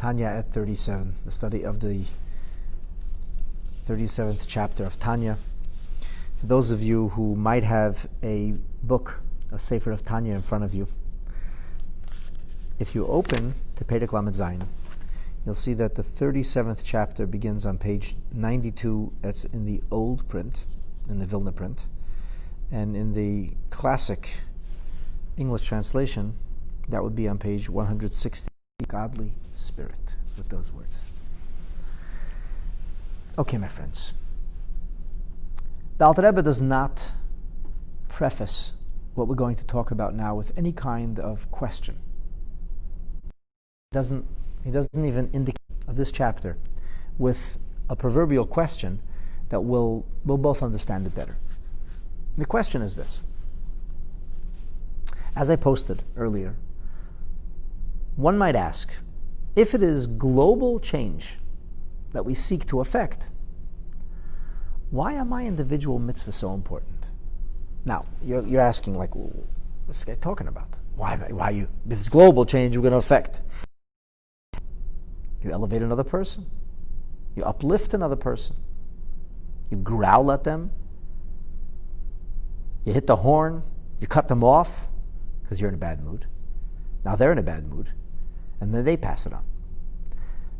Tanya at 37, the study of the 37th chapter of Tanya. For those of you who might have a book, a Sefer of Tanya in front of you, if you open to perek Lamed Zayin, you'll see that the 37th chapter begins on page 92. That's in the old print, in the Vilna print. And in the classic English translation, that would be on page 160. Godly spirit, with those words. Okay, my friends. The Alter Rebbe does not preface what we're going to talk about now with any kind of question. He doesn't even indicate of this chapter with a proverbial question that we'll both understand it better. The question is this. As I posted earlier, one might ask, if it is global change that we seek to affect, why are my individual mitzvahs so important? Now, you're asking, like, what's this guy talking about? Why you? If it's global change, we're going to affect. You elevate another person. You uplift another person. You growl at them. You hit the horn. You cut them off because you're in a bad mood. Now they're in a bad mood. And then they pass it on.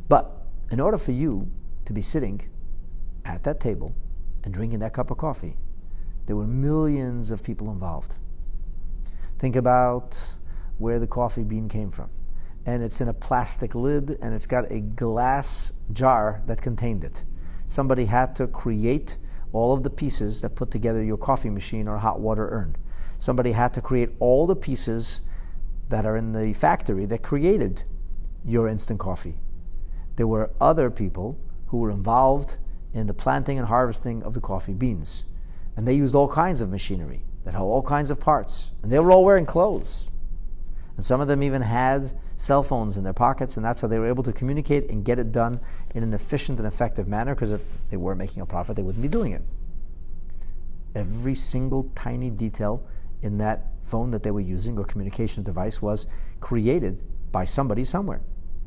But in order for you to be sitting at that table and drinking that cup of coffee, there were millions of people involved. Think about where the coffee bean came from. And it's in a plastic lid, and it's got a glass jar that contained it. Somebody had to create all of the pieces that put together your coffee machine or hot water urn. Somebody had to create all the pieces that are in the factory that created your instant coffee. There were other people who were involved in the planting and harvesting of the coffee beans. And they used all kinds of machinery that had all kinds of parts. And they were all wearing clothes. And some of them even had cell phones in their pockets, and that's how they were able to communicate and get it done in an efficient and effective manner, because if they were making a profit, they wouldn't be doing it. Every single tiny detail in that phone that they were using or communications device was created by somebody somewhere.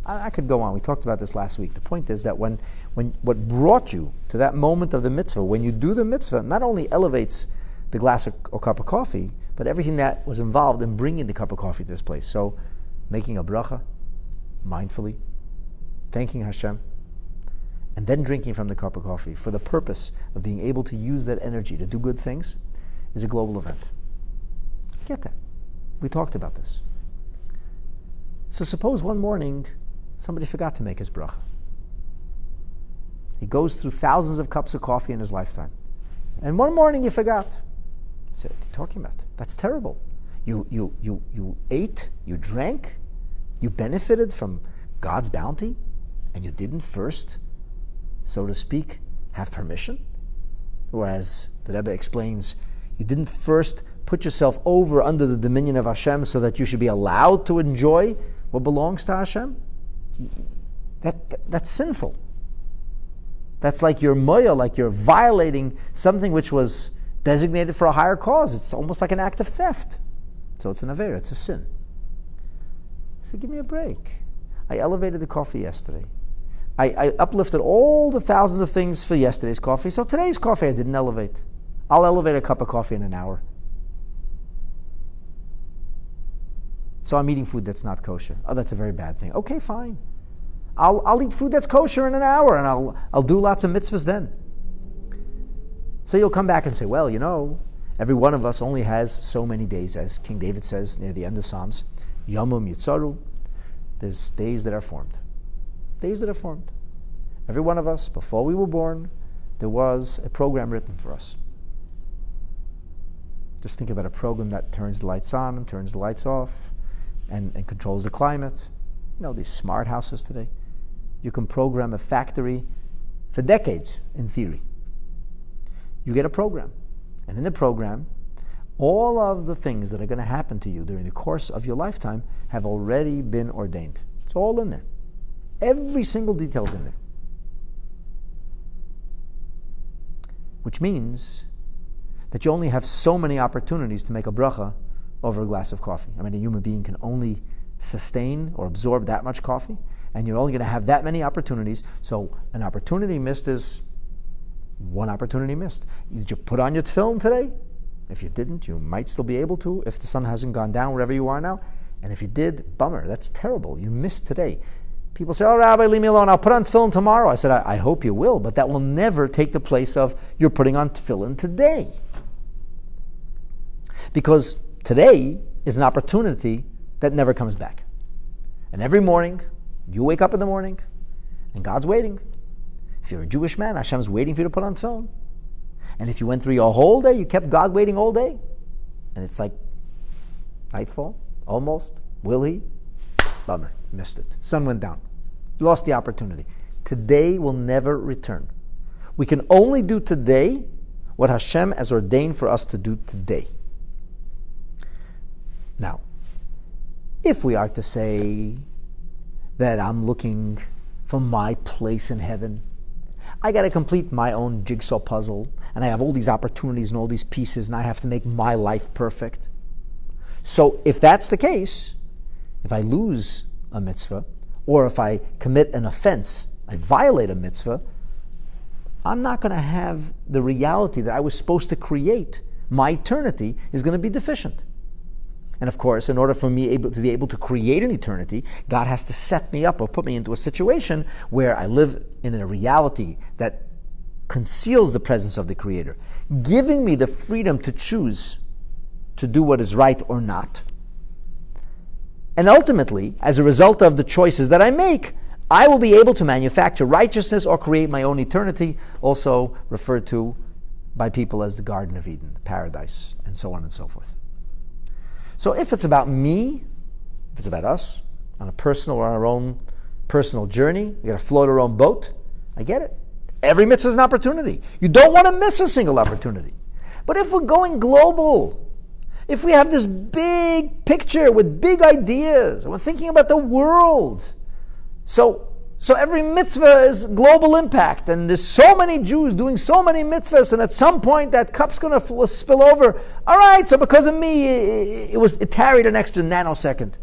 I could go on. We talked about this last week. The point is that when what brought you to that moment of the mitzvah, when you do the mitzvah, not only elevates the glass or cup of coffee, but everything that was involved in bringing the cup of coffee to this place. So making a bracha, mindfully, thanking Hashem, and then drinking from the cup of coffee for the purpose of being able to use that energy to do good things is a global event. Get that. We talked about this. So suppose one morning somebody forgot to make his bracha. He goes through thousands of cups of coffee in his lifetime. And one morning he forgot. I said, what are you talking about? That's terrible. You ate, you drank, you benefited from God's bounty, and you didn't first, so to speak, have permission? Whereas the Rebbe explains, you didn't first put yourself over under the dominion of Hashem so that you should be allowed to enjoy what belongs to Hashem? That's sinful. That's like you're moya, like you're violating something which was designated for a higher cause. It's almost like an act of theft. So it's an avera, it's a sin. I said, give me a break. I elevated the coffee yesterday. I uplifted all the thousands of things for yesterday's coffee, so today's coffee I didn't elevate. I'll elevate a cup of coffee in an hour. So I'm eating food that's not kosher. Oh, that's a very bad thing. Okay, fine. I'll eat food that's kosher in an hour, and I'll do lots of mitzvahs then. So you'll come back and say, well, you know, every one of us only has so many days, as King David says near the end of Psalms, Yomim Yitzaru. There's days that are formed. Days that are formed. Every one of us, before we were born, there was a program written for us. Just think about a program that turns the lights on and turns the lights off and controls the climate. You know, these smart houses today. You can program a factory for decades, in theory. You get a program. And in the program, all of the things that are going to happen to you during the course of your lifetime have already been ordained. It's all in there. Every single detail's in there. Which means that you only have so many opportunities to make a bracha over a glass of coffee. I mean, a human being can only sustain or absorb that much coffee, and you're only going to have that many opportunities. So an opportunity missed is one opportunity missed. Did you put on your tefillin today? If you didn't, you might still be able to if the sun hasn't gone down wherever you are now. And if you did, bummer, that's terrible. You missed today. People say, oh, Rabbi, leave me alone. I'll put on tefillin tomorrow. I said, I hope you will, but that will never take the place of you're putting on tefillin today. Because today is an opportunity that never comes back. And every morning, you wake up in the morning, and God's waiting. If you're a Jewish man, Hashem's waiting for you to put on tefillin. And if you went through your whole day, you kept God waiting all day. And it's like nightfall, almost. Will he? Bummer, missed it. Sun went down. Lost the opportunity. Today will never return. We can only do today what Hashem has ordained for us to do today. Now, if we are to say that I'm looking for my place in heaven, I got to complete my own jigsaw puzzle, and I have all these opportunities and all these pieces, and I have to make my life perfect. So if that's the case, if I lose a mitzvah, or if I commit an offense, I violate a mitzvah, I'm not going to have the reality that I was supposed to create. My eternity is going to be deficient. And of course, in order for me to be able to create an eternity, God has to set me up or put me into a situation where I live in a reality that conceals the presence of the Creator, giving me the freedom to choose to do what is right or not. And ultimately, as a result of the choices that I make, I will be able to manufacture righteousness or create my own eternity, also referred to by people as the Garden of Eden, the paradise, and so on and so forth. So if it's about me, if it's about us, on a personal or our own personal journey, we got to float our own boat, I get it. Every mitzvah is an opportunity. You don't want to miss a single opportunity. But if we're going global, if we have this big picture with big ideas, and we're thinking about the world, so every mitzvah is global impact, and there's so many Jews doing so many mitzvahs, and at some point that cup's going to spill over. All right, so because of me, it tarried an extra nanosecond.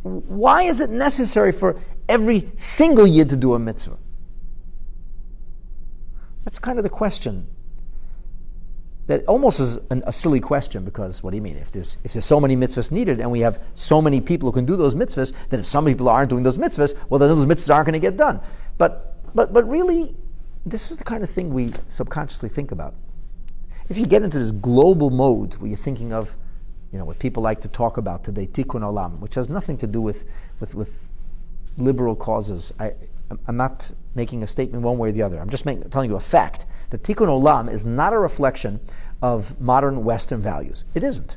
Why is it necessary for every single yid to do a mitzvah? That's kind of the question. That almost is a silly question, because what do you mean? If there's so many mitzvahs needed and we have so many people who can do those mitzvahs, then if some people aren't doing those mitzvahs, well, then those mitzvahs aren't going to get done. But really, this is the kind of thing we subconsciously think about. If you get into this global mode where you're thinking of, what people like to talk about today, tikkun olam, which has nothing to do with liberal causes. I'm not making a statement one way or the other. I'm just telling you a fact. The tikkun olam is not a reflection of modern Western values. It isn't.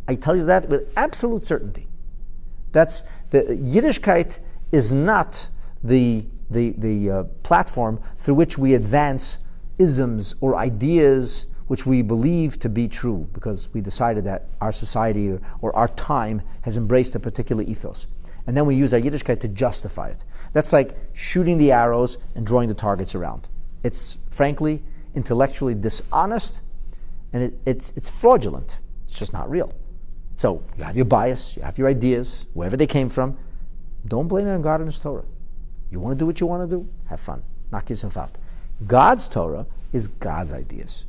I tell you that with absolute certainty. That's the Yiddishkeit is not the platform through which we advance isms or ideas which we believe to be true because we decided that our society or our time has embraced a particular ethos. And then we use our Yiddishkeit to justify it. That's like shooting the arrows and drawing the targets around. It's frankly intellectually dishonest, and it's fraudulent. It's just not real. So you have your bias, you have your ideas, wherever they came from. Don't blame it on God and His Torah. You want to do what you want to do? Have fun. Knock yourself out. God's Torah is God's ideas.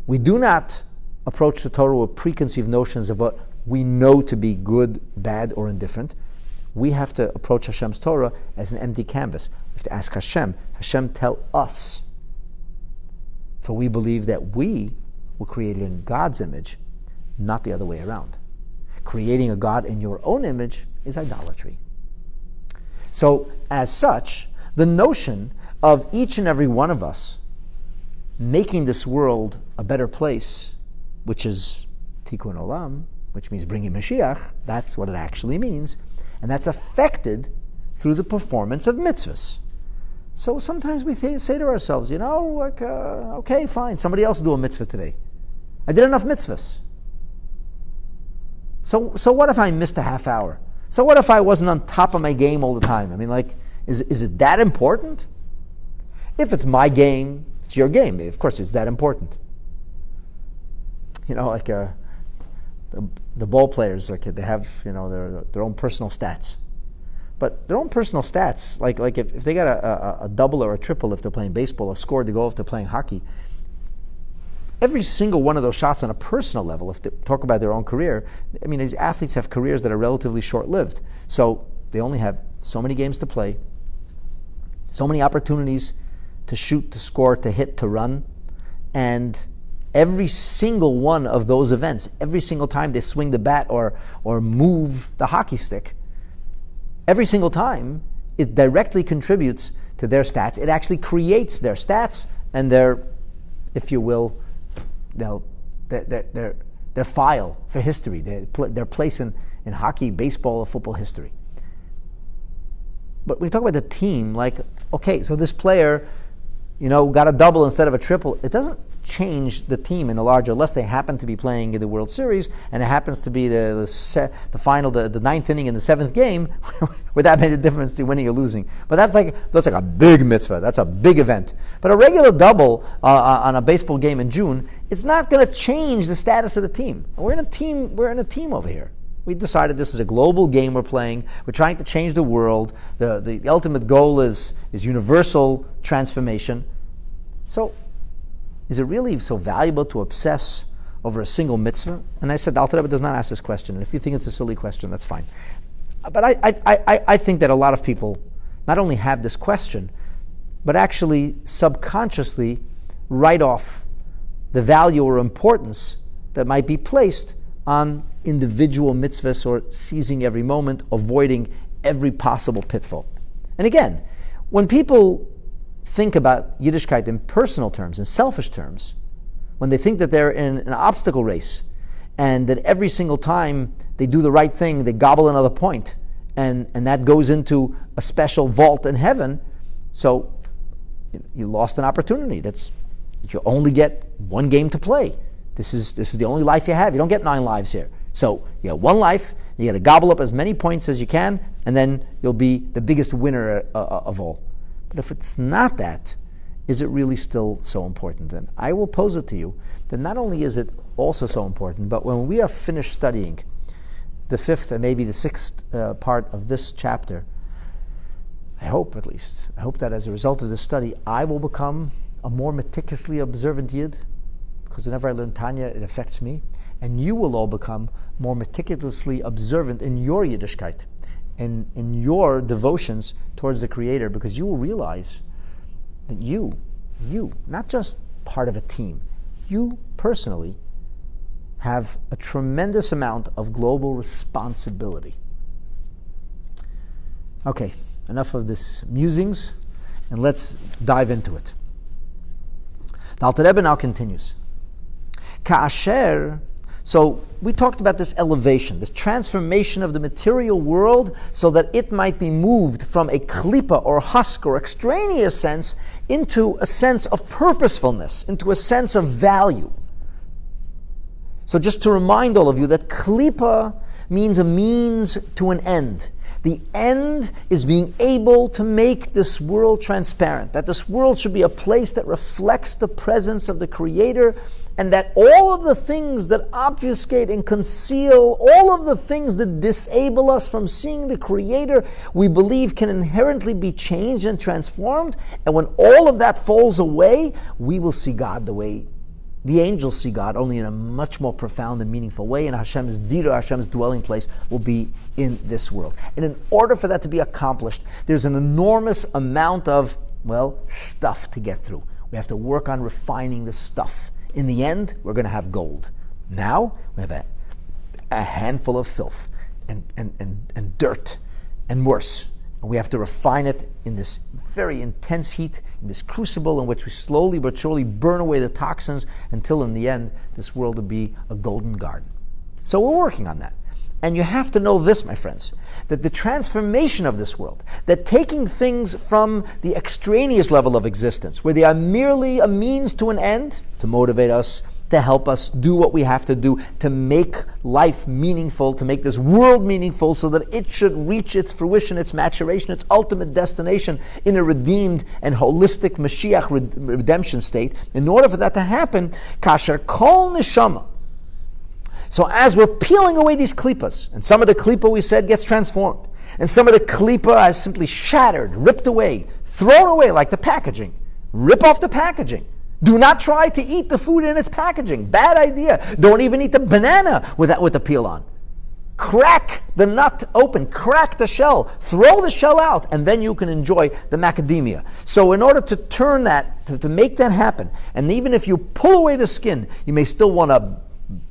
We do not approach the Torah with preconceived notions of what we know to be good, bad, or indifferent. We have to approach Hashem's Torah as an empty canvas. We have to ask Hashem, tell us. For we believe that we were created in God's image, not the other way around. Creating a God in your own image is idolatry. So, as such, the notion of each and every one of us making this world a better place, which is tikkun olam, which means bringing Mashiach, that's what it actually means, and that's affected through the performance of mitzvahs. So sometimes we say to ourselves, okay, fine, somebody else will do a mitzvah today. I did enough mitzvahs. So what if I missed a half hour? So what if I wasn't on top of my game all the time? I mean, is it that important? If it's my game, it's your game. Of course, it's that important. the ball players, like they have their own personal stats. But their own personal stats, like if they got a double or a triple if they're playing baseball, or scored to go if they're playing hockey, every single one of those shots on a personal level, if they talk about their own career, I mean, these athletes have careers that are relatively short-lived. So they only have so many games to play, so many opportunities to shoot, to score, to hit, to run, and every single one of those events, every single time they swing the bat or move the hockey stick, every single time it directly contributes to their stats. It actually creates their stats and their, if you will, their file for history, their place in hockey, baseball, or football history. But when you talk about the team, like, okay, so this player, got a double instead of a triple, it doesn't change the team in the larger, unless they happen to be playing in the World Series and it happens to be the final, the ninth inning in the seventh game, where that made a difference to winning or losing. But that's like a big mitzvah. That's a big event. But a regular double on a baseball game in June, it's not going to change the status of the team. We're in a team over here. We decided this is a global game we're playing. We're trying to change the world. The ultimate goal is universal transformation. So, is it really so valuable to obsess over a single mitzvah? And I said, Alter Rebbe does not ask this question. And if you think it's a silly question, that's fine. But I think that a lot of people not only have this question, but actually subconsciously write off the value or importance that might be placed on individual mitzvahs, or seizing every moment, avoiding every possible pitfall. And again, when people think about Yiddishkeit in personal terms, in selfish terms, when they think that they're in an obstacle race and that every single time they do the right thing, they gobble another point, and that goes into a special vault in heaven, so you lost an opportunity. You only get one game to play. This is the only life you have. You don't get 9 lives here. So you have one life, you got to gobble up as many points as you can, and then you'll be the biggest winner of all. But if it's not that, is it really still so important? And I will pose it to you that not only is it also so important, but when we are finished studying the 5th and maybe the 6th part of this chapter, I hope that as a result of this study, I will become a more meticulously observant Yid, because whenever I learn Tanya, it affects me. And you will all become more meticulously observant in your Yiddishkeit and in your devotions towards the Creator, because you will realize that you, not just part of a team, you personally have a tremendous amount of global responsibility. Okay, enough of this musings, and let's dive into it. The Alter Rebbe now continues. Ka'asher, so we talked about this elevation, this transformation of the material world so that it might be moved from a klipa or husk or extraneous sense into a sense of purposefulness, into a sense of value. So just to remind all of you that klipa means a means to an end. The end is being able to make this world transparent, that this world should be a place that reflects the presence of the Creator, and that all of the things that obfuscate and conceal, all of the things that disable us from seeing the Creator, we believe can inherently be changed and transformed. And when all of that falls away, we will see God the way the angels see God, only in a much more profound and meaningful way, and Hashem's dira, Hashem's dwelling place, will be in this world. And in order for that to be accomplished, there's an enormous amount of, stuff to get through. We have to work on refining the stuff. In the end, we're going to have gold. Now, we have a handful of filth and dirt and worse. And we have to refine it in this very intense heat, in this crucible in which we slowly but surely burn away the toxins until in the end, this world will be a golden garden. So we're working on that. And you have to know this, my friends, that the transformation of this world, that taking things from the extraneous level of existence, where they are merely a means to an end, to motivate us, to help us do what we have to do, to make life meaningful, to make this world meaningful so that it should reach its fruition, its maturation, its ultimate destination in a redeemed and holistic Mashiach redemption state. In order for that to happen, kasher kol neshama. So as we're peeling away these klippas, and some of the klippa, we said, gets transformed, and some of the klippa is simply shattered, ripped away, thrown away like the packaging. Rip off the packaging. Do not try to eat the food in its packaging. Bad idea. Don't even eat the banana with the peel on. Crack the nut open, crack the shell, throw the shell out, and then you can enjoy the macadamia. So in order to turn that, to make that happen, and even if you pull away the skin, you may still want to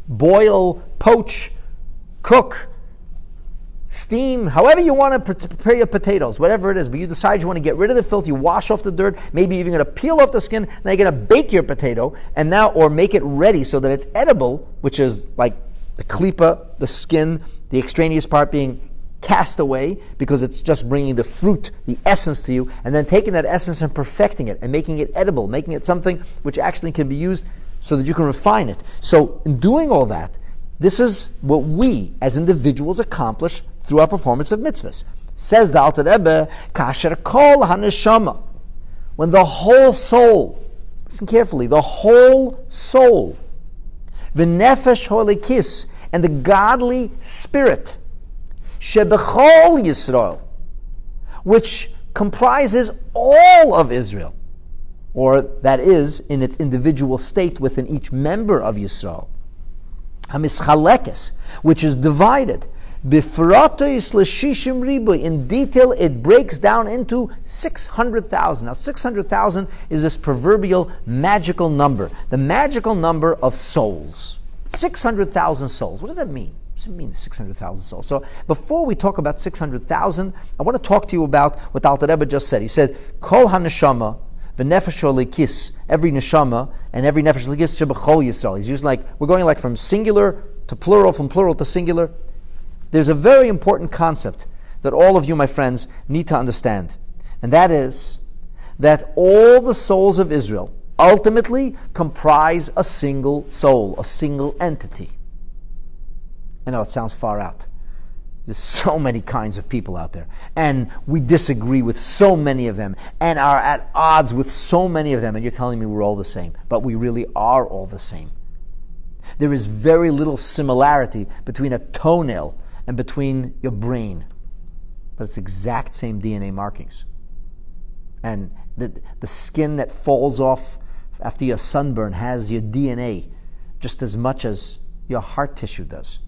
boil, poach, cook, steam, however you want to prepare your potatoes, whatever it is, but you decide you want to get rid of the filth, you wash off the dirt, maybe you're going to peel off the skin, now you're going to bake your potato, and now, or make it ready so that it's edible, which is like the klipa, the skin, the extraneous part being cast away because it's just bringing the fruit, the essence to you, and then taking that essence and perfecting it and making it edible, making it something which actually can be used so that you can refine it. So in doing all that, this is what we as individuals accomplish through our performance of mitzvahs. Says the Alter Rebbe, Kasher kol haneshama, when the whole soul, listen carefully, the whole soul, v'nefesh holikis, and the godly spirit, shebechol Yisrael, which comprises all of Israel, or that is, in its individual state within each member of Yisrael, hamischalekes, which is divided, bifratos l'shishim ribu, in detail it breaks down into 600,000. Now 600,000 is this proverbial magical number, the magical number of souls. 600,000 souls. What does that mean? What does it mean, 600,000 souls? So before we talk about 600,000, I want to talk to you about what Alter Rebbe just said. He said, Kol ha-neshama v'nefesh holikis, every neshama and every nefesh holikis shebechol Yisrael. He's using we're going from singular to plural, from plural to singular. There's a very important concept that all of you, my friends, need to understand. And that is that all the souls of Israel ultimately comprise a single soul, a single entity. I know it sounds far out. There's so many kinds of people out there. And we disagree with so many of them and are at odds with so many of them. And you're telling me we're all the same. But we really are all the same. There is very little similarity between a toenail and between your brain. But it's exact same DNA markings. And the skin that falls off after your sunburn has your DNA just as much as your heart tissue does,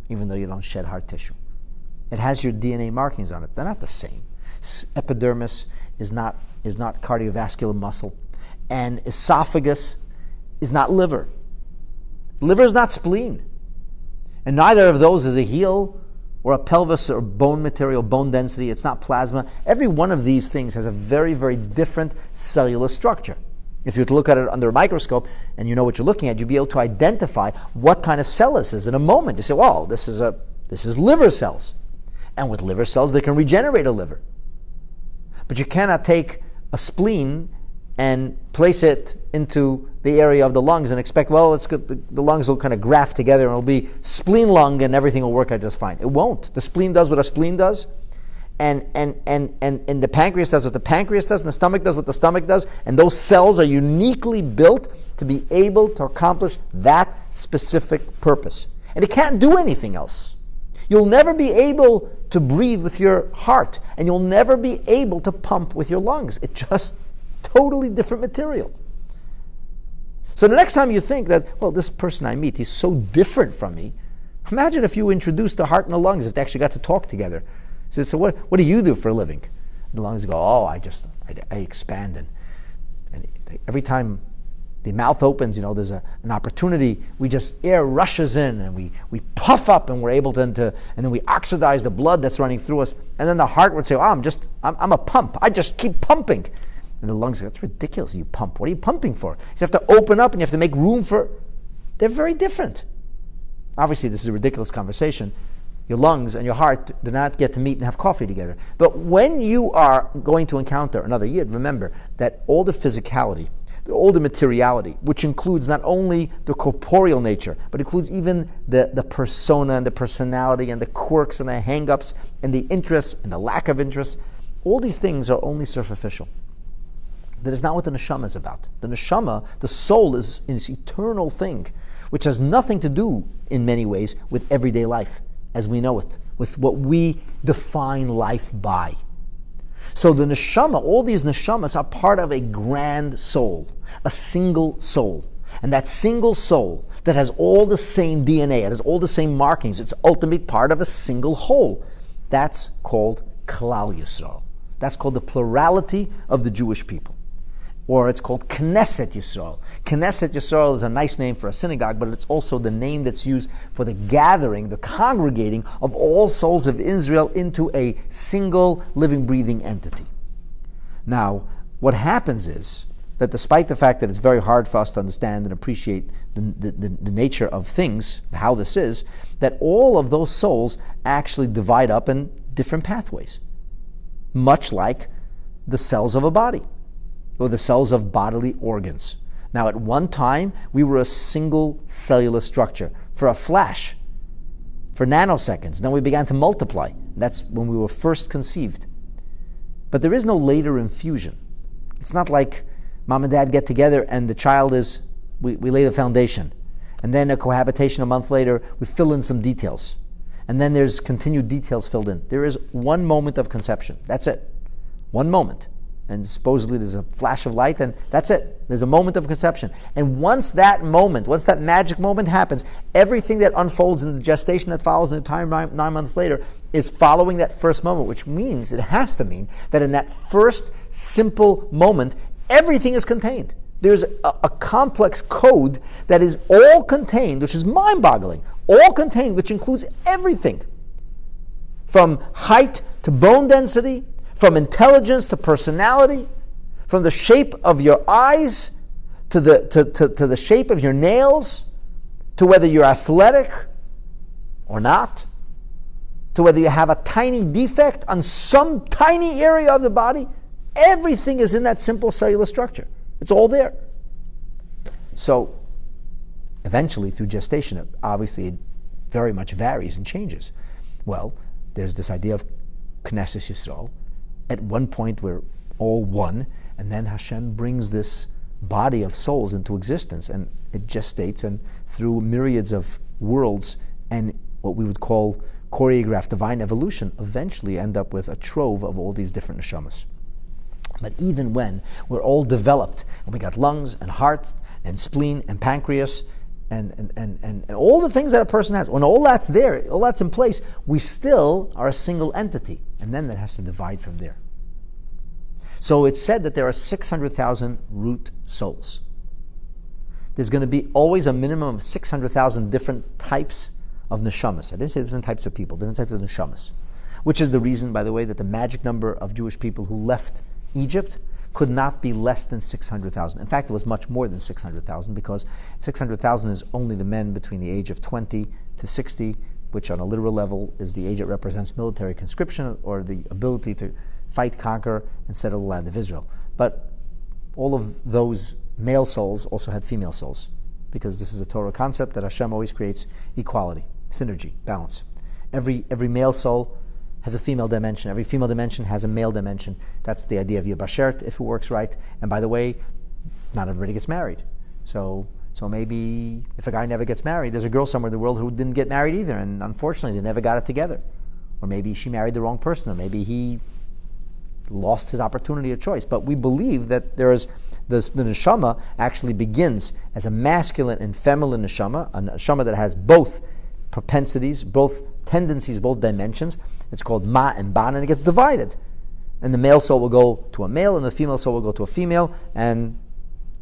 even though you don't shed heart tissue. It has your DNA markings on it. They're not the same. Epidermis is not cardiovascular muscle, and esophagus is not liver. Liver is not spleen, and neither of those is a heel or a pelvis or bone material, bone density. It's not plasma. Every one of these things has a very, very different cellular structure. If you were to look at it under a microscope and you know what you're looking at, you'd be able to identify what kind of cell this is in a moment. You say, well, this is liver cells. And with liver cells, they can regenerate a liver. But you cannot take a spleen and place it into the area of the lungs and expect, well, the lungs will kind of graft together and it'll be spleen lung and everything will work out just fine. It won't. The spleen does what a spleen does. And the pancreas does what the pancreas does, and the stomach does what the stomach does, and those cells are uniquely built to be able to accomplish that specific purpose. And it can't do anything else. You'll never be able to breathe with your heart, and you'll never be able to pump with your lungs. It's just totally different material. So the next time you think that, well, this person I meet, he's so different from me, imagine if you introduced the heart and the lungs, if they actually got to talk together. So what do you do for a living? The lungs go, I expand. And every time the mouth opens, there's an opportunity, air rushes in and we puff up and we're able to, and then we oxidize the blood that's running through us. And then the heart would say, I'm a pump. I just keep pumping. And the lungs go, that's ridiculous, you pump. What are you pumping for? You have to open up and you have to make room for, they're very different. Obviously, this is a ridiculous conversation. Your lungs and your heart do not get to meet and have coffee together. But when you are going to encounter another yid, remember that all the physicality, all the materiality, which includes not only the corporeal nature, but includes even the persona and the personality and the quirks and the hang-ups and the interests and the lack of interest, all these things are only superficial. That is not what the neshama is about. The neshama, the soul, is an eternal thing, which has nothing to do, in many ways, with everyday life as we know it, with what we define life by. So the neshama, all these neshamas are part of a grand soul, a single soul. And that single soul that has all the same DNA, it has all the same markings, it's ultimately part of a single whole. That's called Klal Yisrael. That's called the plurality of the Jewish people. Or it's called Knesset Yisrael. Knesset Yisrael is a nice name for a synagogue, but it's also the name that's used for the gathering, the congregating of all souls of Israel into a single living, breathing entity. Now, what happens is that despite the fact that it's very hard for us to understand and appreciate the nature of things, how this is, that all of those souls actually divide up in different pathways, much like the cells of a body, or the cells of bodily organs. Now, at one time, we were a single cellular structure for a flash, for nanoseconds. Then we began to multiply. That's when we were first conceived. But there is no later infusion. It's not like mom and dad get together and the child is, we lay the foundation. And then a cohabitation a month later, we fill in some details. And then there's continued details filled in. There is one moment of conception. That's it. One moment. And supposedly there's a flash of light, and that's it. There's a moment of conception. And once that magic moment happens, everything that unfolds in the gestation that follows in the time 9 months later is following that first moment, which means, it has to mean, that in that first simple moment, everything is contained. There's a complex code that is all contained, which is mind-boggling, all contained, which includes everything. From height to bone density, from intelligence to personality, from the shape of your eyes to the shape of your nails, to whether you're athletic or not, to whether you have a tiny defect on some tiny area of the body, everything is in that simple cellular structure. It's all there. So, eventually, through gestation, obviously it very much varies and changes. Well, there's this idea of Knesset Yisrael. At one point, we're all one, and then Hashem brings this body of souls into existence, and it gestates, and through myriads of worlds and what we would call choreographed divine evolution, eventually end up with a trove of all these different neshamas. But even when we're all developed, and we got lungs and heart and spleen and pancreas and all the things that a person has, when all that's there, all that's in place, we still are a single entity. And then that has to divide from there. So it's said that there are 600,000 root souls. There's going to be always a minimum of 600,000 different types of neshamas. I didn't say different types of people, different types of neshamas. Which is the reason, by the way, that the magic number of Jewish people who left Egypt could not be less than 600,000. In fact, it was much more than 600,000, because 600,000 is only the men between the age of 20 to 60, which on a literal level is the age that represents military conscription, or the ability to fight, conquer, and settle the land of Israel. But all of those male souls also had female souls, because this is a Torah concept that Hashem always creates equality, synergy, balance. Every male soul has a female dimension. Every female dimension has a male dimension. That's the idea of Yibashert, if it works right. And by the way, not everybody gets married. So maybe if a guy never gets married, there's a girl somewhere in the world who didn't get married either, and unfortunately they never got it together. Or maybe she married the wrong person, or maybe he lost his opportunity of choice. But we believe that there is the neshama actually begins as a masculine and feminine neshama, a neshama that has both propensities, both tendencies, both dimensions. It's called ma and ban, and it gets divided. And the male soul will go to a male, and the female soul will go to a female, and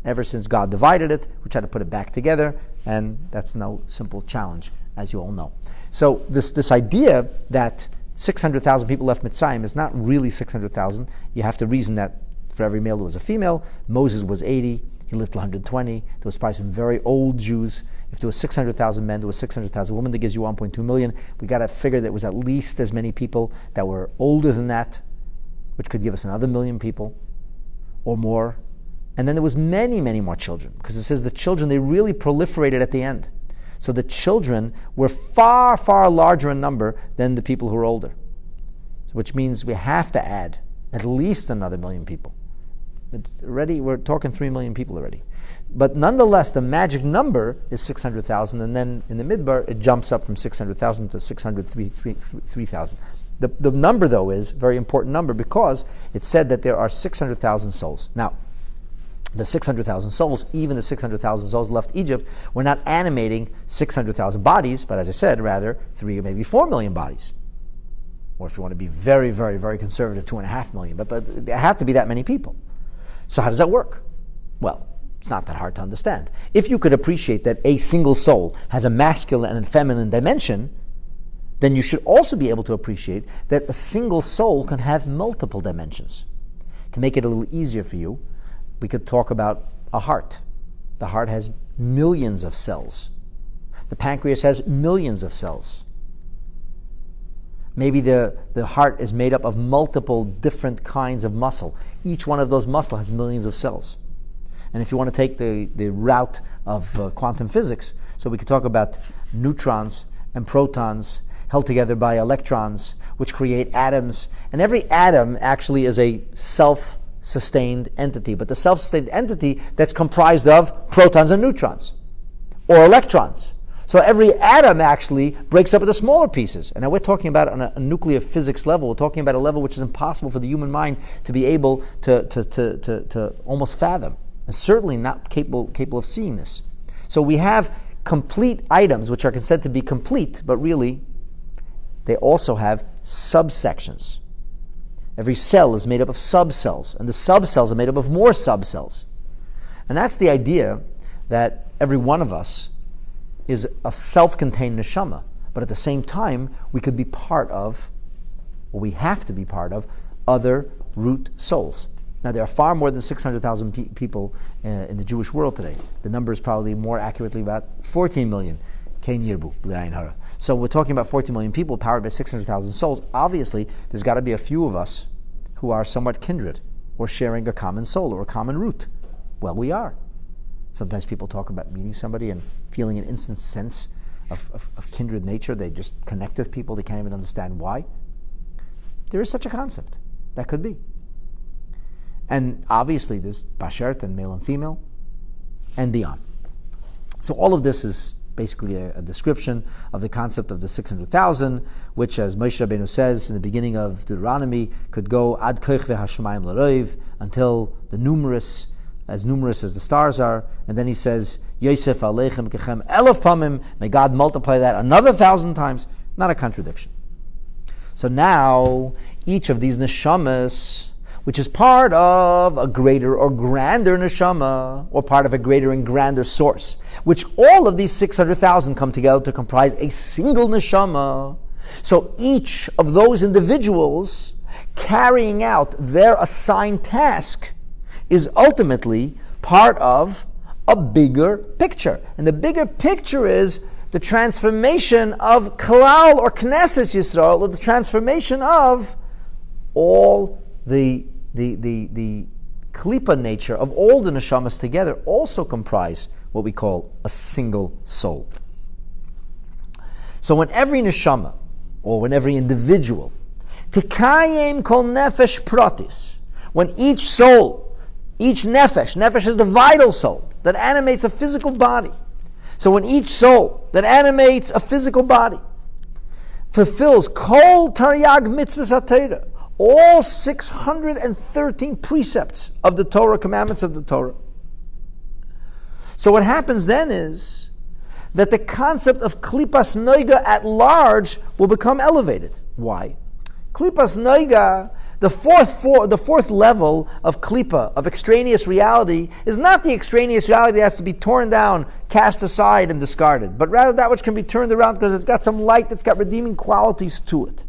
ever since God divided it, we try to put it back together, and that's no simple challenge, as you all know. So this idea that 600,000 people left Mitzrayim is not really 600,000. You have to reason that for every male there was a female. Moses was 80. He lived to 120. There was probably some very old Jews. If there was 600,000 men, there was 600,000 women. That gives you 1.2 million. We got to figure there was at least as many people that were older than that, which could give us another million people or more. And then there was many, many more children, because it says the children, they really proliferated at the end. So the children were far, far larger in number than the people who were older. So which means we have to add at least another million people. It's already, we're talking 3 million people already. But nonetheless, the magic number is 600,000, and then in the Midbar, it jumps up from 600,000 to 603,000. The number, though, is a very important number because it said that there are 600,000 souls. Now, the 600,000 souls, even the 600,000 souls left Egypt, were not animating 600,000 bodies, but as I said, rather 3 or maybe 4 million bodies. Or if you want to be very, very, very conservative, 2.5 million. But there have to be that many people. So how does that work? Well, it's not that hard to understand. If you could appreciate that a single soul has a masculine and feminine dimension, then you should also be able to appreciate that a single soul can have multiple dimensions. To make it a little easier for you, we could talk about a heart. The heart has millions of cells. The pancreas has millions of cells. Maybe the heart is made up of multiple different kinds of muscle. Each one of those muscle has millions of cells. And if you want to take the route of quantum physics, so we could talk about neutrons and protons held together by electrons, which create atoms. And every atom actually is a self-sustained entity, but the self-sustained entity that's comprised of protons and neutrons, or electrons. So every atom actually breaks up into smaller pieces. And now we're talking about on a nuclear physics level. We're talking about a level which is impossible for the human mind to be able to almost fathom, and certainly not capable of seeing this. So we have complete items which are considered to be complete, but really they also have subsections. Every cell is made up of subcells, and the subcells are made up of more subcells. And that's the idea that every one of us is a self-contained neshama, but at the same time, we could be part of, or we have to be part of, other root souls. Now, there are far more than 600,000 people in the Jewish world today. The number is probably more accurately about 14 million. So we're talking about 14 million people powered by 600,000 souls. Obviously, there's got to be a few of us who are somewhat kindred, or sharing a common soul or a common root. Well, we are. Sometimes people talk about meeting somebody and feeling an instant sense of kindred nature. They just connect with people. They can't even understand why. There is such a concept. That could be. And obviously there's bashert and male and female and beyond. So all of this is basically a description of the concept of the 600,000, which, as Moshe Rabbeinu says in the beginning of Deuteronomy, could go ad koich v'hashamayim l'roiv, until the numerous as the stars are. And then he says, Yosef aleichem kechem elef pamim, may God multiply that another 1,000 times. Not a contradiction. So now, each of these neshamas, which is part of a greater or grander neshama, or part of a greater and grander source, which all of these 600,000 come together to comprise a single neshama. So each of those individuals carrying out their assigned task is ultimately part of a bigger picture. And the bigger picture is the transformation of Klal or Knesset Yisrael, or the transformation of all the klipa nature of all the neshamas together also comprise what we call a single soul. So when every neshama, or when every individual, tikayim kol nefesh pratis, when each soul, each nefesh is the vital soul that animates a physical body. So when each soul that animates a physical body fulfills kol taryag mitzvahs ha-Torah, all 613 precepts of the Torah, commandments of the Torah. So what happens then is that the concept of klipas noiga at large will become elevated. Why? Klipas noiga, the fourth level of klipa, of extraneous reality, is not the extraneous reality that has to be torn down, cast aside, and discarded, but rather that which can be turned around because it's got some light that's got redeeming qualities to it.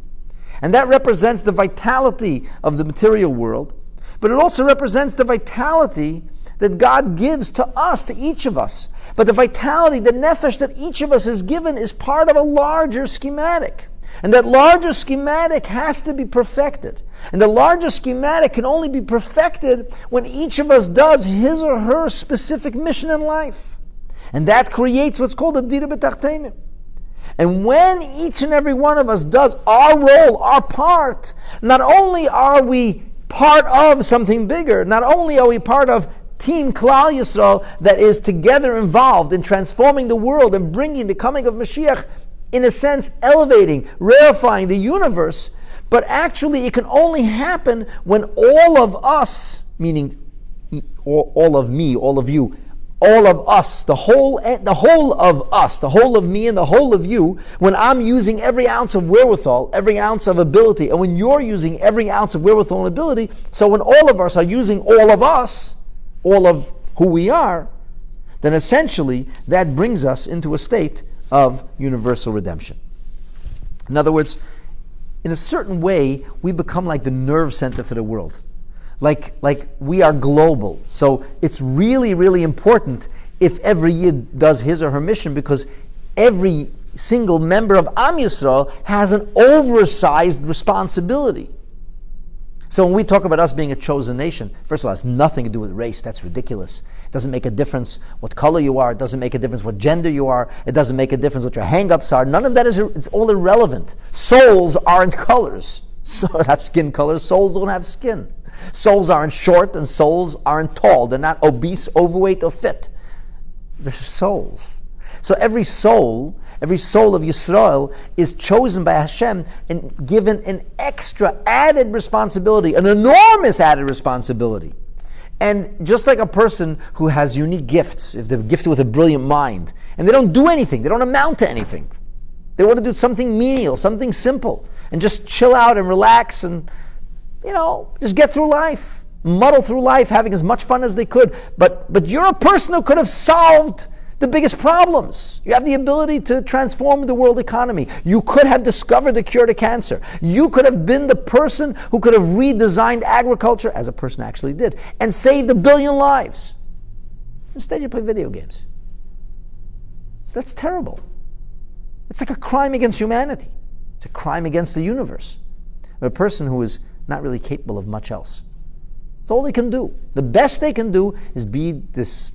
And that represents the vitality of the material world, but it also represents the vitality that God gives to us, to each of us. But the vitality, the nefesh that each of us is given, is part of a larger schematic. And that larger schematic has to be perfected. And the larger schematic can only be perfected when each of us does his or her specific mission in life. And that creates what's called a dira b'tachtenim. And when each and every one of us does our role, our part, not only are we part of something bigger. Not only are we part of Team Klal Yisrael that is together involved in transforming the world and bringing the coming of Mashiach, in a sense, elevating, rarefying the universe, but actually it can only happen when all of us, meaning all of me, all of you, all of us, the whole of us, the whole of me and the whole of you, when I'm using every ounce of wherewithal, every ounce of ability, and when you're using every ounce of wherewithal and ability, so when all of us are using all of us, all of who we are, then essentially that brings us into a state of universal redemption. In other words, in a certain way, we become like the nerve center for the world. Like we are global. So it's really, really important if every Yid does his or her mission, because every single member of Am Yisrael has an oversized responsibility. So when we talk about us being a chosen nation, first of all, it has nothing to do with race. That's ridiculous. It doesn't make a difference what color you are. It doesn't make a difference what gender you are. It doesn't make a difference what your hang-ups are. None of that it's all irrelevant. Souls aren't colors. So that's skin colors. Souls don't have skin. Souls aren't short and souls aren't tall. They're not obese, overweight, or fit. They're souls. So every soul of Yisrael is chosen by Hashem and given an extra added responsibility, an enormous added responsibility. And just like a person who has unique gifts, if they're gifted with a brilliant mind, and they don't do anything, they don't amount to anything. They want to do something menial, something simple, and just chill out and relax and, just get through life, muddle through life, having as much fun as they could. But you're a person who could have solved the biggest problems. You have the ability to transform the world economy. You could have discovered the cure to cancer. You could have been the person who could have redesigned agriculture, as a person actually did, and saved 1 billion lives. Instead, you play video games. So that's terrible. It's like a crime against humanity. It's a crime against the universe. A person who is not really capable of much else. It's all they can do. The best they can do is be this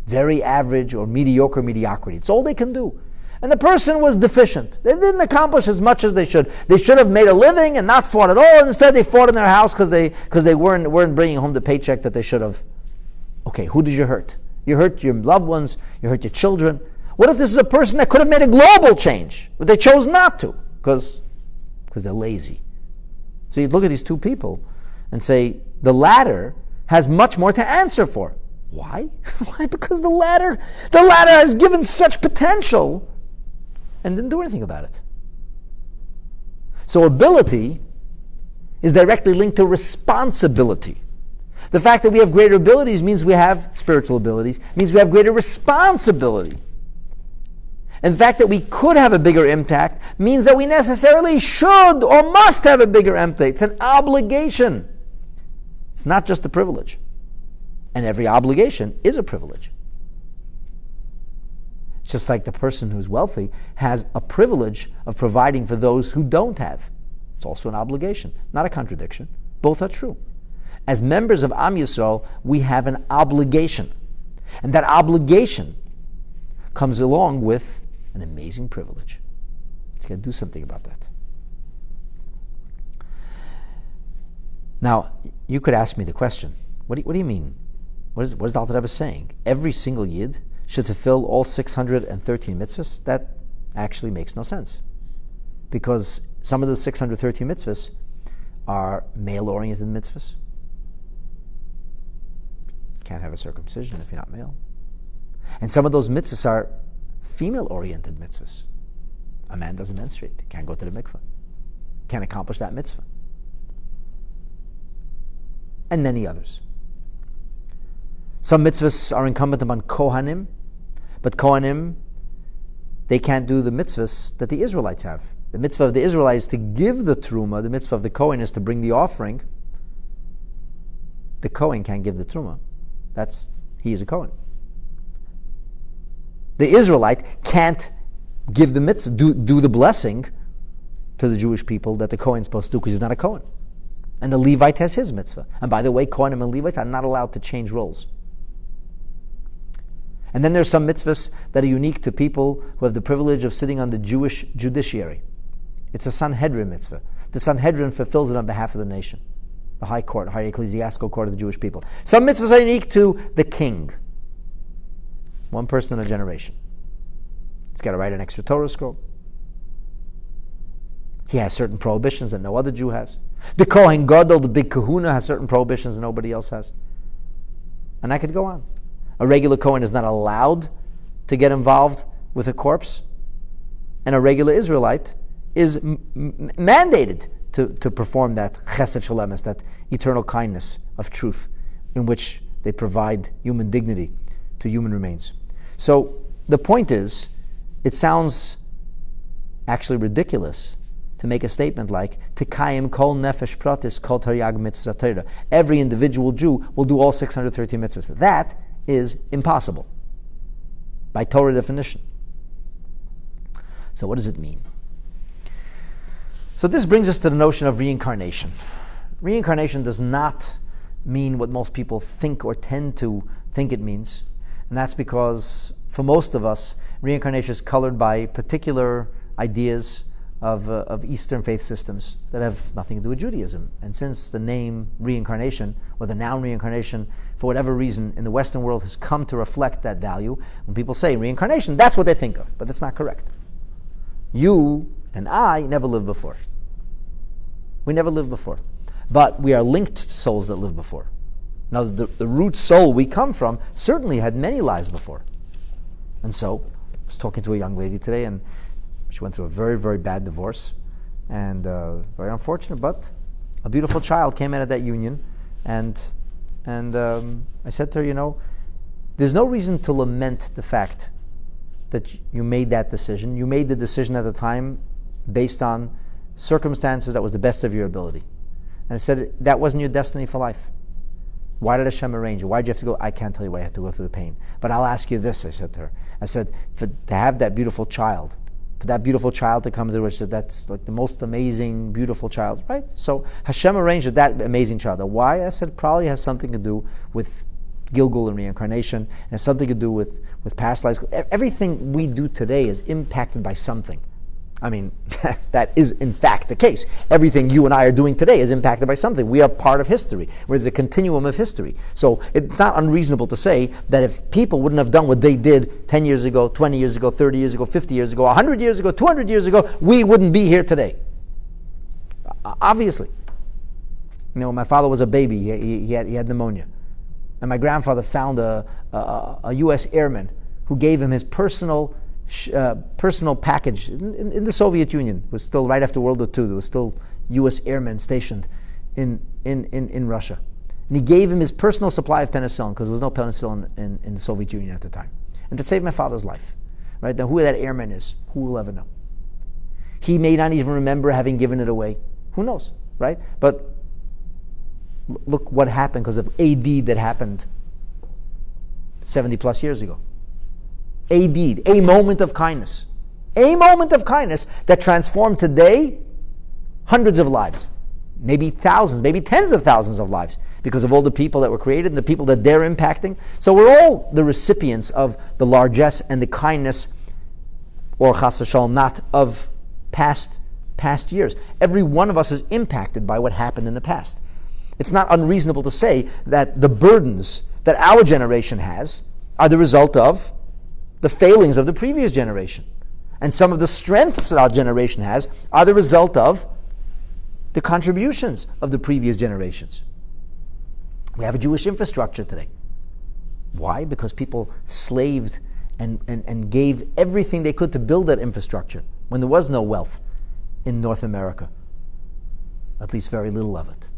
very average or mediocre mediocrity. It's all they can do. And the person was deficient. They didn't accomplish as much as they should. They should have made a living and not fought at all. And instead, they fought in their house because they weren't bringing home the paycheck that they should have. Okay, who did you hurt? You hurt your loved ones. You hurt your children. What if this is a person that could have made a global change, but they chose not to because they're lazy? So you look at these two people and say, the latter has much more to answer for. Why? Why? Because the latter has given such potential and didn't do anything about it. So ability is directly linked to responsibility. The fact that we have greater abilities means we have spiritual abilities, means we have greater responsibility. And the fact that we could have a bigger impact means that we necessarily should or must have a bigger impact. It's an obligation. It's not just a privilege. And every obligation is a privilege. It's just like the person who's wealthy has a privilege of providing for those who don't have. It's also an obligation, not a contradiction. Both are true. As members of Am Yisrael, we have an obligation. And that obligation comes along with an amazing privilege. You got to do something about that. Now, you could ask me the question, what do you mean? What is the Alter Rebbe saying? Every single Yid should fulfill all 613 mitzvahs? That actually makes no sense. Because some of the 613 mitzvahs are male-oriented mitzvahs. You can't have a circumcision if you're not male. And some of those mitzvahs are female-oriented mitzvahs. A man doesn't menstruate, can't go to the mikveh, can't accomplish that mitzvah. And many others. Some mitzvahs are incumbent upon Kohanim, but Kohanim, they can't do the mitzvahs that the Israelites have. The mitzvah of the Israelites is to give the truma, the mitzvah of the Kohen is to bring the offering. The Kohen can't give the truma. He is a Kohen. The Israelite can't give the mitzvah, do the blessing to the Jewish people that the Kohen is supposed to do because he's not a Kohen. And the Levite has his mitzvah. And by the way, Kohanim and Levites are not allowed to change roles. And then there's some mitzvahs that are unique to people who have the privilege of sitting on the Jewish judiciary. It's a Sanhedrin mitzvah. The Sanhedrin fulfills it on behalf of the nation. the high court, high ecclesiastical court of the Jewish people. Some mitzvahs are unique to the king. One person in a generation. He's got to write an extra Torah scroll. He has certain prohibitions that no other Jew has. The Kohen Gadol, the big kahuna, has certain prohibitions that nobody else has. And I could go on. A regular Kohen is not allowed to get involved with a corpse. And a regular Israelite is mandated to perform that chesed shalemus, that eternal kindness of truth, in which they provide human dignity to human remains. So the point is, it sounds actually ridiculous to make a statement like Tekayim kol nefesh pratis kol taryag mitzvah Torah. Every individual Jew will do all 613 mitzvahs. That is impossible by Torah definition. So what does it mean? So this brings us to the notion of reincarnation. Reincarnation does not mean what most people think or tend to think it means. And that's because for most of us, reincarnation is colored by particular ideas of Eastern faith systems that have nothing to do with Judaism. And since the name reincarnation, or the noun reincarnation, for whatever reason in the Western world has come to reflect that value, when people say reincarnation, that's what they think of. But that's not correct. You and I never lived before. We never lived before. But we are linked to souls that lived before. Now, the root soul we come from certainly had many lives before. And so, I was talking to a young lady today, and she went through a very, very bad divorce, and very unfortunate, but a beautiful child came out of that union, and I said to her, there's no reason to lament the fact that you made that decision. You made the decision at the time based on circumstances that was the best of your ability. And I said, that wasn't your destiny for life. Why did Hashem arrange it? Why did you have to go? I can't tell you why you have to go through the pain. But I'll ask you this, I said to her. I said, to have that beautiful child, for that beautiful child to come to her, she said, that's like the most amazing, beautiful child, right? So Hashem arranged that amazing child. Why? I said, probably has something to do with Gilgul and reincarnation, and has something to do with past lives. Everything we do today is impacted by something. I mean, that is in fact the case. Everything you and I are doing today is impacted by something. We are part of history. We're a continuum of history. So it's not unreasonable to say that if people wouldn't have done what they did 10 years ago, 20 years ago, 30 years ago, 50 years ago, 100 years ago, 200 years ago, we wouldn't be here today. Obviously. When my father was a baby, he had pneumonia. And my grandfather found a U.S. airman who gave him his personal package in the Soviet Union. It was still right after World War II. There was still U.S. airmen stationed in Russia. And he gave him his personal supply of penicillin, because there was no penicillin in the Soviet Union at the time. And that saved my father's life. Right? Now, who that airman is, who will ever know? He may not even remember having given it away. Who knows? Right? But look what happened because of a deed that happened 70 plus years ago. A deed, a moment of kindness. A moment of kindness that transformed today hundreds of lives. Maybe thousands, maybe tens of thousands of lives because of all the people that were created and the people that they're impacting. So we're all the recipients of the largesse and the kindness, or chas v'shalom, not of past years. Every one of us is impacted by what happened in the past. It's not unreasonable to say that the burdens that our generation has are the result of the failings of the previous generation. And some of the strengths that our generation has are the result of the contributions of the previous generations. We have a Jewish infrastructure today. Why? Because people slaved and gave everything they could to build that infrastructure when there was no wealth in North America. At least very little of it.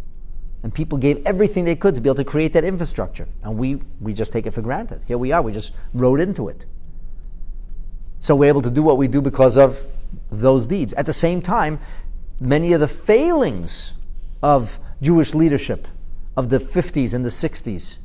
And people gave everything they could to be able to create that infrastructure. And we just take it for granted. Here we are, we just rode into it. So we're able to do what we do because of those deeds. At the same time, many of the failings of Jewish leadership of the 50s and the 60s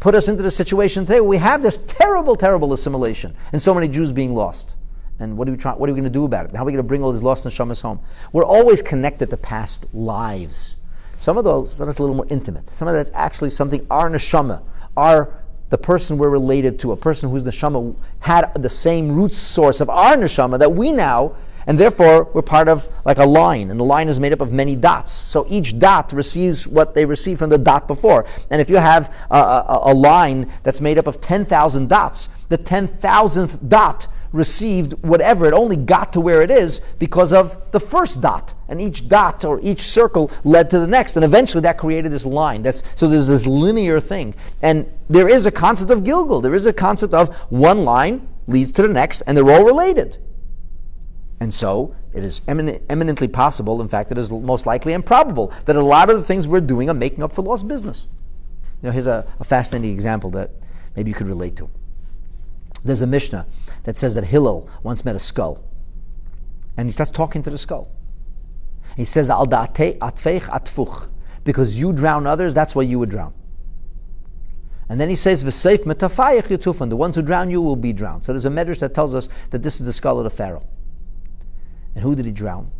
put us into the situation today where we have this terrible, terrible assimilation and so many Jews being lost. And what are we going to do about it? How are we going to bring all these lost neshamas home? We're always connected to past lives. Some of those, that's a little more intimate. Some of that's actually something our neshama, the person we're related to, a person whose neshama had the same root source of our neshama that we now, And therefore, we're part of like a line, and the line is made up of many dots. So each dot receives what they received from the dot before. And if you have a line that's made up of 10,000 dots, the 10,000th dot received whatever. It only got to where it is because of the first dot. And each dot or each circle led to the next. And eventually that created this line. So there's this linear thing. And there is a concept of Gilgul. There is a concept of one line leads to the next, and they're all related. And so it is eminently possible, in fact it is most likely and probable, that a lot of the things we're doing are making up for lost business. Here's a fascinating example that maybe you could relate to. There's a Mishnah that says that Hillel once met a skull. And he starts talking to the skull. He says, Al da'atei atfeich atfuch. Because you drown others, that's why you would drown. And then he says, V'seif metafayich yutufan. The ones who drown you will be drowned. So there's a medrash that tells us that this is the skull of the Pharaoh. And who did he drown?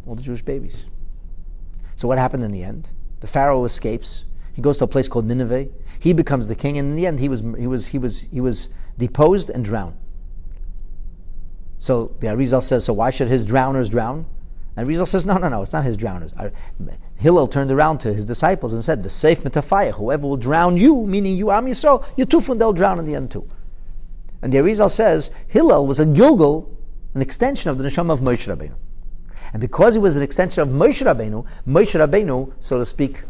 All the Jewish babies. So what happened in the end? The Pharaoh escapes. He goes to a place called Nineveh. He becomes the king, and in the end, he was deposed and drowned. So the Arizal says, so why should his drowners drown? And Arizal says, no, it's not his drowners. Hillel turned around to his disciples and said, "V'seif metafayich, whoever will drown you, meaning you, Am Yisrael, Yutufun, they'll drown in the end too." And the Arizal says, Hillel was a Gilgul, an extension of the neshama of Moshe Rabbeinu. And because he was an extension of Moshe Rabbeinu, so to speak,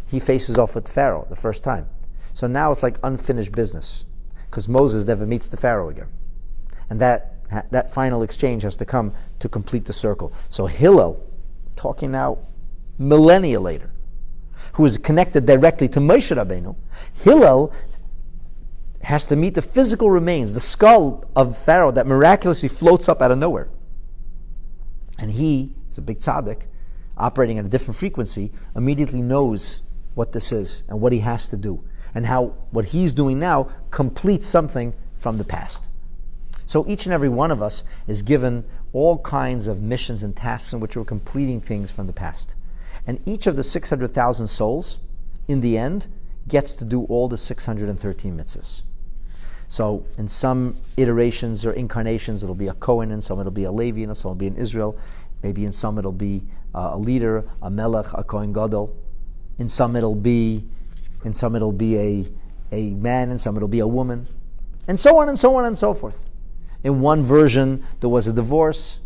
he faces off with Pharaoh the first time. So now it's like unfinished business, because Moses never meets the Pharaoh again. And that final exchange has to come to complete the circle. So Hillel, talking now millennia later, who is connected directly to Moshe Rabbeinu, Hillel has to meet the physical remains, the skull of Pharaoh that miraculously floats up out of nowhere. And he is a big tzaddik, operating at a different frequency, immediately knows what this is and what he has to do, and how what he's doing now completes something from the past. So each and every one of us is given all kinds of missions and tasks in which we're completing things from the past. And each of the 600,000 souls, in the end, gets to do all the 613 mitzvahs. So in some iterations or incarnations, it'll be a Kohen, in some it'll be a Levi, and some it'll be in Israel. Maybe in some it'll be a leader, a Melech, a Kohen Gadol. In some it'll be a man, in some it'll be a woman, and so on and so on and so forth. In one version, there was a divorce.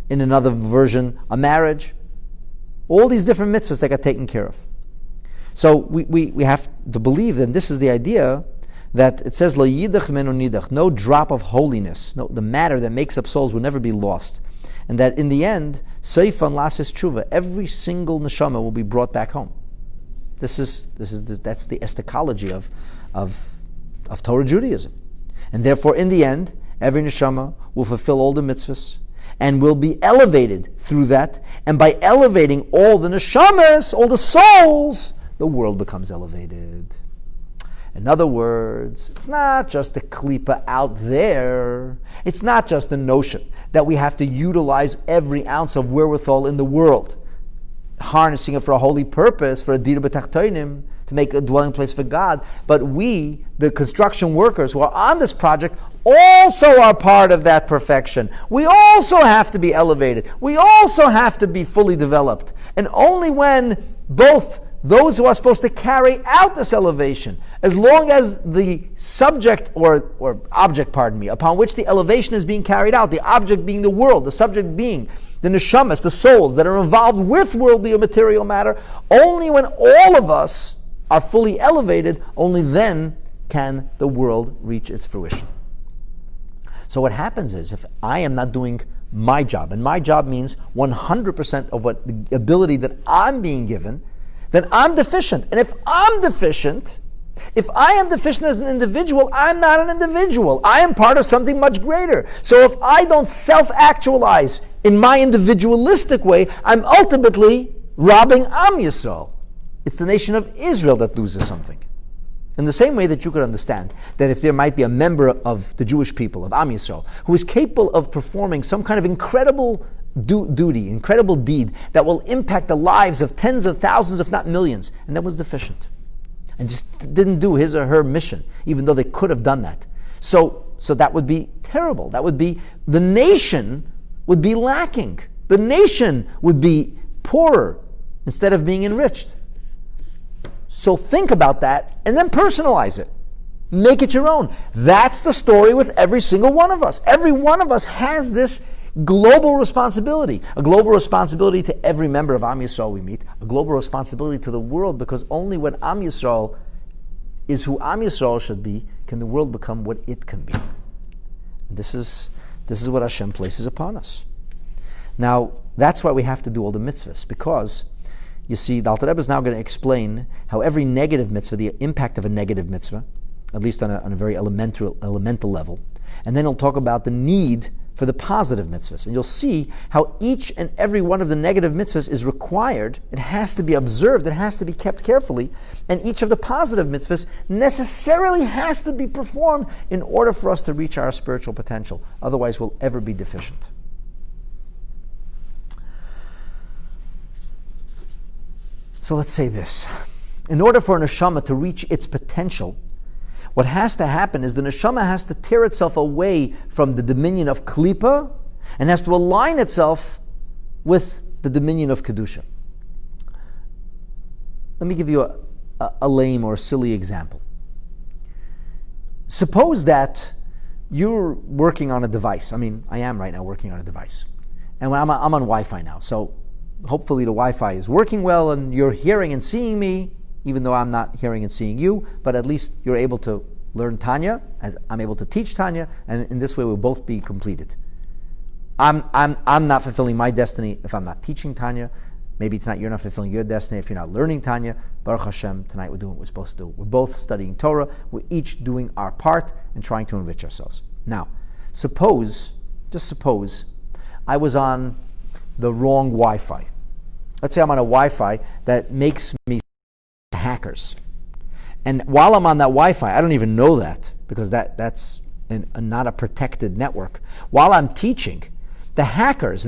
In another version, a marriage. All these different mitzvahs that got taken care of. So we have to believe, and this is the idea, that it says, "Lo yidach menu nidach," no drop of holiness, no, the matter that makes up souls will never be lost. And that in the end, seifan lasis tshuva, every single neshama will be brought back home. That's the eschatology of Torah Judaism. And therefore, in the end, every neshama will fulfill all the mitzvahs and will be elevated through that. And by elevating all the neshamas, all the souls, the world becomes elevated. In other words, it's not just a klipa out there. It's not just the notion that we have to utilize every ounce of wherewithal in the world, harnessing it for a holy purpose, for a dira b'tachtonim, to make a dwelling place for God. But we, the construction workers who are on this project, also are part of that perfection. We also have to be elevated. We also have to be fully developed. And only when both those who are supposed to carry out this elevation, as long as the subject or object, upon which the elevation is being carried out, the object being the world, the subject being the neshamas, the souls that are involved with worldly or material matter, only when all of us are fully elevated, only then can the world reach its fruition. So what happens is, if I am not doing my job, and my job means 100% of what the ability that I'm being given, then I'm deficient. And if I am deficient as an individual, I'm not an individual. I am part of something much greater. So if I don't self-actualize in my individualistic way, I'm ultimately robbing Am Yisrael. It's the nation of Israel that loses something. In the same way that you could understand that if there might be a member of the Jewish people, of Am Yisrael, who is capable of performing some kind of incredible duty, incredible deed that will impact the lives of tens of thousands, if not millions, and that was deficient, and just didn't do his or her mission, even though they could have done that. So that would be terrible. That would be, the nation would be lacking. The nation would be poorer instead of being enriched. So think about that and then personalize it. Make it your own. That's the story with every single one of us. Every one of us has this global responsibility. A global responsibility to every member of Am Yisrael we meet. A global responsibility to the world, because only when Am Yisrael is who Am Yisrael should be, can the world become what it can be. This is what Hashem places upon us. Now, that's why we have to do all the mitzvahs, because you see, the Alter Rebbe is now going to explain how every negative mitzvah, the impact of a negative mitzvah, at least on a very elemental level, and then he'll talk about the need for the positive mitzvahs. And you'll see how each and every one of the negative mitzvahs is required. It has to be observed. It has to be kept carefully. And each of the positive mitzvahs necessarily has to be performed in order for us to reach our spiritual potential. Otherwise, we'll ever be deficient. So let's say this. In order for a neshama to reach its potential, what has to happen is the neshama has to tear itself away from the dominion of klipa and has to align itself with the dominion of kedusha. Let me give you a lame or silly example. Suppose that you're working on a device. I mean, I am right now working on a device. And I'm on Wi-Fi now. So hopefully the Wi-Fi is working well and you're hearing and seeing me, even though I'm not hearing and seeing you, but at least you're able to learn Tanya, as I'm able to teach Tanya, and in this way we'll both be completed. I'm not fulfilling my destiny if I'm not teaching Tanya. Maybe tonight you're not fulfilling your destiny if you're not learning Tanya. Baruch Hashem, tonight we're doing what we're supposed to do. We're both studying Torah. We're each doing our part and trying to enrich ourselves. Now, just suppose, I was on the wrong Wi-Fi. Let's say I'm on a Wi-Fi that makes me hackers. And while I'm on that Wi-Fi, I don't even know that, because that's not a protected network. While I'm teaching, the hackers in the